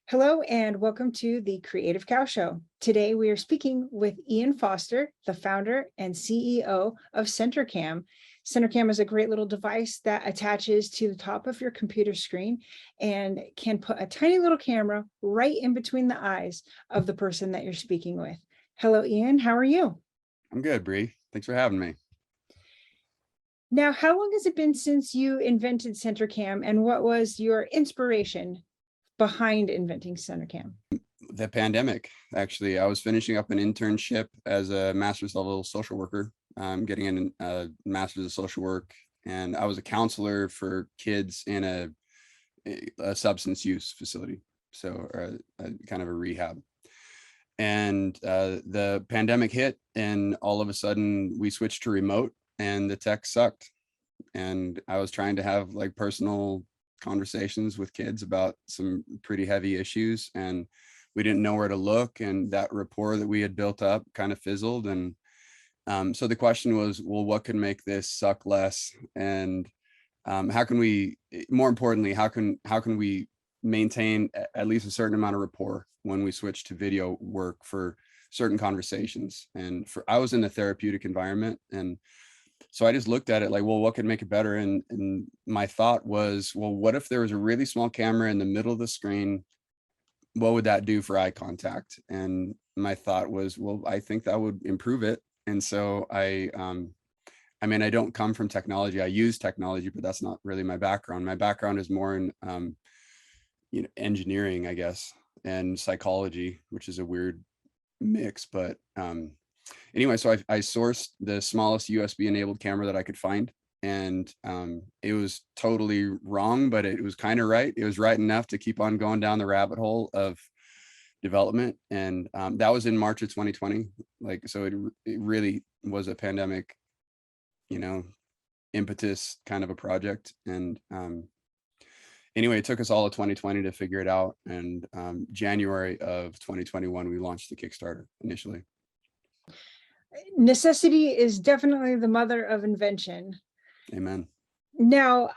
Hello and welcome to the Creative Cow Show. Today we are speaking with Ian Foster, the founder and CEO of CenterCam. CenterCam is a great little device that attaches to the top of your computer screen and can put a tiny little camera right in between the eyes of the person that you're speaking with. Hello, Ian. How are you? I'm good, Bree. Thanks for having me. Now, how long has it been since you invented CenterCam, and what was your inspiration behind inventing CenterCam? The pandemic, actually, I was finishing up an internship as a master's level social worker. I'm getting a master's of social work, and I was a counselor for kids in a substance use facility, so a kind of a rehab. And the pandemic hit, and all of a sudden we switched to remote, and the tech sucked. And I was trying to have like personal conversations with kids about some pretty heavy issues, and we didn't know where to look, and that rapport that we had built up kind of fizzled. And so the question was, well, what can make this suck less, and how can we, more importantly, how can we maintain at least a certain amount of rapport when we switch to video work for certain conversations? And I was in a therapeutic environment, and so I just looked at it like, well, what could make it better? And my thought was, well, what if there was a really small camera in the middle of the screen? What would that do for eye contact? And my thought was, well, I think that would improve it. And so I mean, I don't come from technology. I use technology, but that's not really my background. My background is more in, engineering, I guess, and psychology, which is a weird mix. But anyway, so I sourced the smallest USB enabled camera that I could find, and it was totally wrong, but it was kind of right. It was right enough to keep on going down the rabbit hole of development. And that was in March of 2020. Like, so it really was a pandemic, impetus kind of a project. And anyway, it took us all of 2020 to figure it out. And January of 2021, we launched the Kickstarter initially. Necessity is definitely the mother of invention. Amen. Now,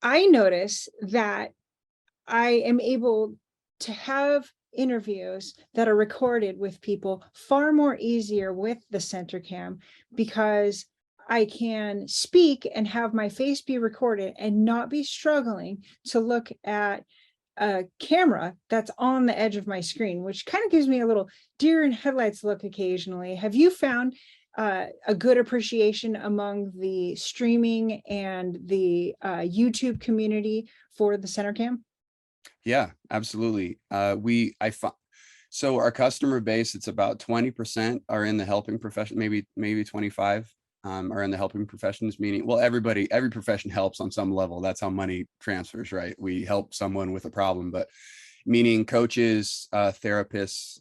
I notice that I am able to have interviews that are recorded with people far more easier with the CenterCam, because I can speak and have my face be recorded and not be struggling to look at a camera that's on the edge of my screen, which kind of gives me a little deer in headlights look occasionally. Have you found a good appreciation among the streaming and the YouTube community for the CenterCam? Yeah, absolutely. So our customer base, it's about 20% are in the helping profession, maybe 25 are in the helping professions, meaning, well, every profession helps on some level. That's how money transfers, right? We help someone with a problem, but meaning coaches, therapists,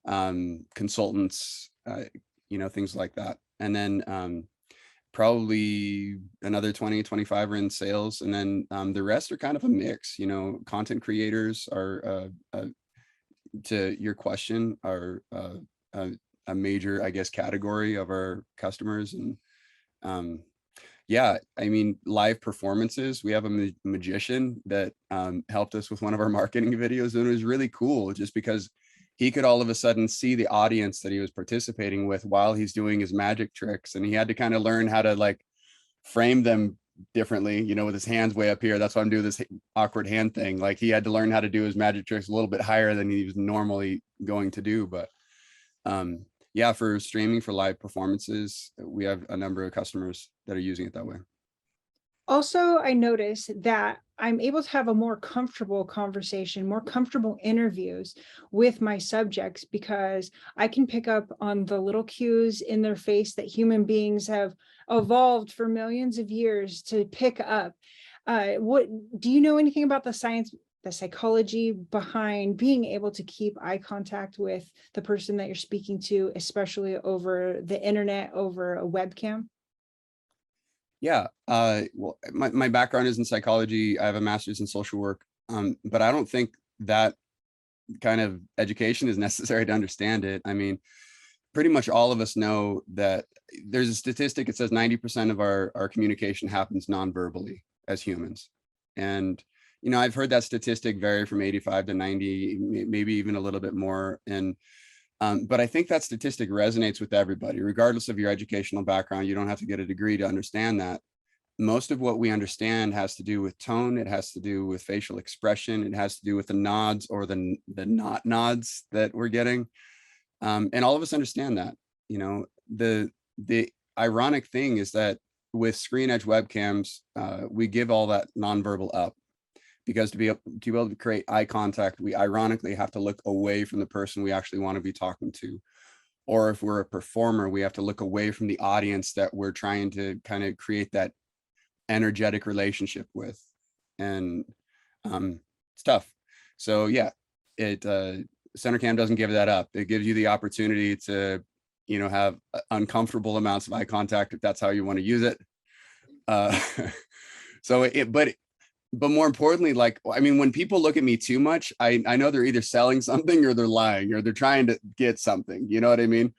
consultants, things like that. And then probably another 20-25 are in sales, and then the rest are kind of a mix. Content creators are to your question, are a major, I guess, category of our customers. And yeah, I mean, live performances, we have a magician that helped us with one of our marketing videos, and it was really cool just because he could all of a sudden see the audience that he was participating with while he's doing his magic tricks. And he had to kind of learn how to like frame them differently, with his hands way up here. That's why I'm doing this awkward hand thing. Like, he had to learn how to do his magic tricks a little bit higher than he was normally going to do. But yeah, for streaming, for live performances, we have a number of customers that are using it that way. Also, I notice that I'm able to have a more comfortable conversation, more comfortable interviews with my subjects, because I can pick up on the little cues in their face that human beings have evolved for millions of years to pick up. What do you know anything about the science, the psychology behind being able to keep eye contact with the person that you're speaking to, especially over the internet, over a webcam? Yeah, well, my background is in psychology. I have a master's in social work, but I don't think that kind of education is necessary to understand it. I mean, pretty much all of us know that there's a statistic. It says 90% of our communication happens non-verbally as humans. And I've heard that statistic vary from 85 to 90, maybe even a little bit more. And but I think that statistic resonates with everybody, regardless of your educational background. You don't have to get a degree to understand that. Most of what we understand has to do with tone. It has to do with facial expression. It has to do with the nods or the not nods that we're getting. And all of us understand that. The ironic thing is that with screen edge webcams, we give all that nonverbal up, because to be able to create eye contact, we ironically have to look away from the person we actually want to be talking to. Or if we're a performer, we have to look away from the audience that we're trying to kind of create that energetic relationship with. And it's tough. So yeah, CenterCam doesn't give that up. It gives you the opportunity to, have uncomfortable amounts of eye contact if that's how you want to use it. But more importantly, like, I mean, when people look at me too much, I know they're either selling something or they're lying or they're trying to get something, you know what I mean?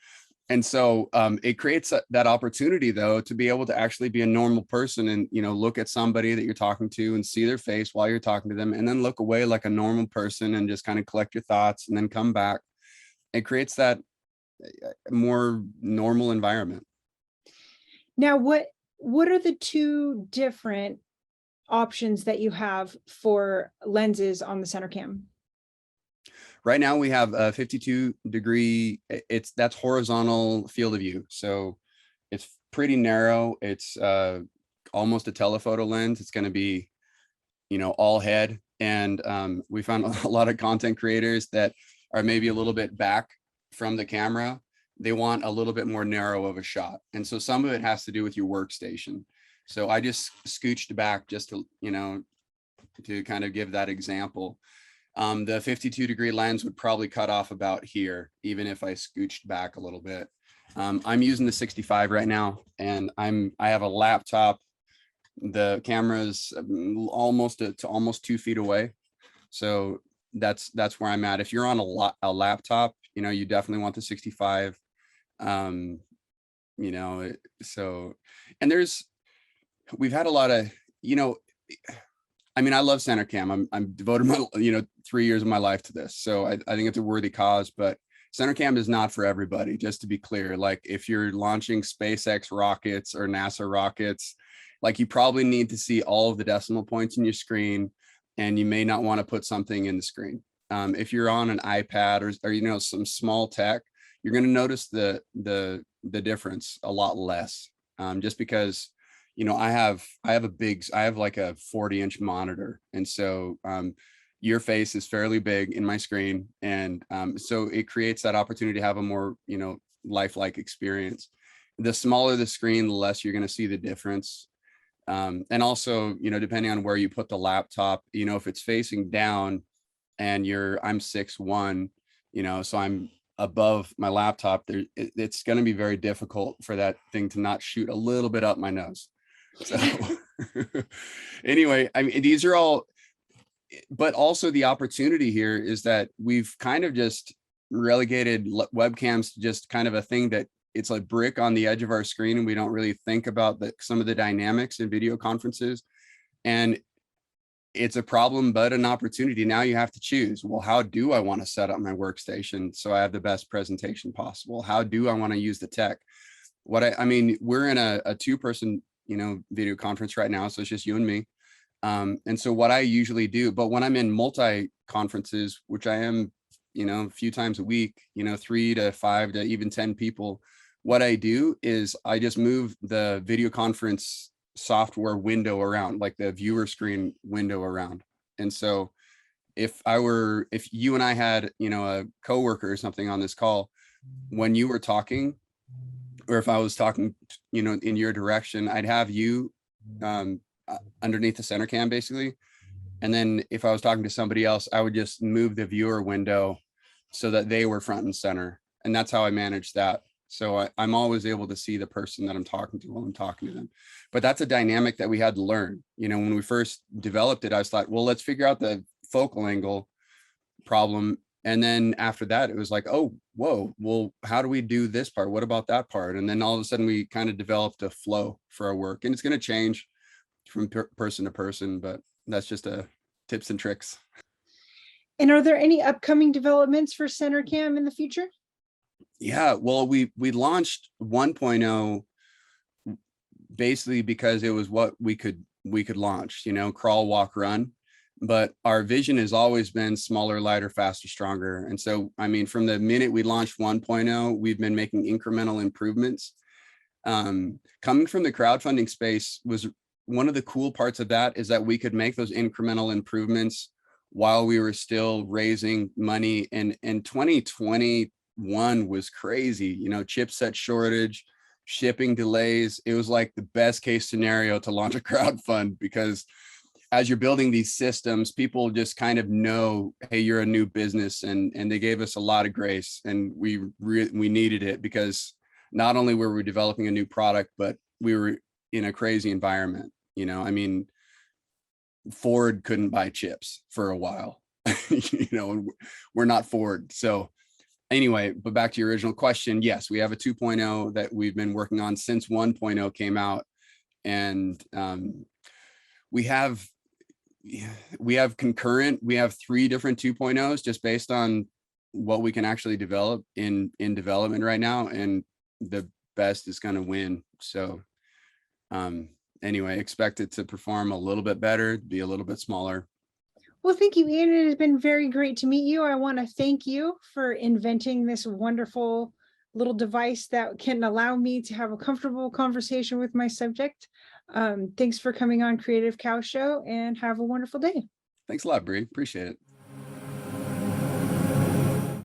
And so it creates that opportunity, though, to be able to actually be a normal person and, look at somebody that you're talking to and see their face while you're talking to them, and then look away like a normal person and just kind of collect your thoughts and then come back. It creates that more normal environment. Now, what are the two different options that you have for lenses on the CenterCam? Right now we have a 52-degree, that's horizontal field of view. So it's pretty narrow. It's almost a telephoto lens. It's going to be, all head. And we found a lot of content creators that are maybe a little bit back from the camera. They want a little bit more narrow of a shot. And so some of it has to do with your workstation. So I just scooched back just to, to kind of give that example. The 52-degree lens would probably cut off about here, even if I scooched back a little bit. I'm using the 65 right now, and I have a laptop. The camera's almost 2 feet away. So that's where I'm at. If you're on a laptop, you definitely want the 65. So, and we've had a lot of, I mean, I love CenterCam. I'm devoted my, 3 years of my life to this. So I think it's a worthy cause, but CenterCam is not for everybody, just to be clear. Like if you're launching SpaceX rockets or NASA rockets, like you probably need to see all of the decimal points in your screen, and you may not want to put something in the screen. If you're on an iPad or some small tech, you're going to notice the difference a lot less, just because I have like a 40-inch monitor. And so your face is fairly big in my screen. And so it creates that opportunity to have a more, lifelike experience. The smaller the screen, the less you're going to see the difference. And also, depending on where you put the laptop, if it's facing down and I'm 6'1", so I'm above my laptop, it's going to be very difficult for that thing to not shoot a little bit up my nose. So anyway, I mean, these are all, but also the opportunity here is that we've kind of just relegated webcams to just kind of a thing that it's a brick on the edge of our screen, and we don't really think about some of the dynamics in video conferences. And it's a problem, but an opportunity. Now you have to choose, well, how do I want to set up my workstation so I have the best presentation possible? How do I want to use the tech? I mean, we're in a two-person video conference right now, so it's just you and me. And so what I usually do, but when I'm in multi conferences, which I am, a few times a week, 3 to 5 to even 10 people, what I do is I just move the video conference software window around, like the viewer screen window around. And so if you and I had, a coworker or something on this call, when you were talking, or if I was talking, in your direction, I'd have you underneath the CenterCam basically. And then if I was talking to somebody else, I would just move the viewer window so that they were front and center. And that's how I manage that. So I'm always able to see the person that I'm talking to while I'm talking to them. But that's a dynamic that we had to learn. When we first developed it, I was like, well, let's figure out the focal angle problem. And then after that, it was like, oh, whoa, well, how do we do this part? What about that part? And then all of a sudden we kind of developed a flow for our work, and it's going to change from person to person, but that's just a tips and tricks. And are there any upcoming developments for CenterCam in the future? Yeah, well, we launched 1.0 basically because it was what we could launch, you know, crawl, walk, run. But our vision has always been smaller, lighter, faster, stronger. And so, I mean, from the minute we launched 1.0, we've been making incremental improvements. Coming from the crowdfunding space was one of the cool parts of that, is that we could make those incremental improvements while we were still raising money. And 2021 was crazy, you know, chipset shortage, shipping delays. It was like the best case scenario to launch a crowd fund, because as you're building these systems, people just kind of know, hey, you're a new business, and they gave us a lot of grace, and we needed it, because not only were we developing a new product, but we were in a crazy environment. You know, I mean, Ford couldn't buy chips for a while, you know, and we're not Ford. So anyway, but back to your original question, yes, we have a 2.0 that we've been working on since 1.0 came out. And we have concurrent, we have 3 different 2.0s just based on what we can actually develop in development right now. And the best is going to win. So anyway, expect it to perform a little bit better, be a little bit smaller. Well, thank you, Ian. It has been very great to meet you. I want to thank you for inventing this wonderful little device that can allow me to have a comfortable conversation with my subject. Thanks for coming on Creative Cow Show, and have a wonderful day. Thanks a lot, Bree. Appreciate it.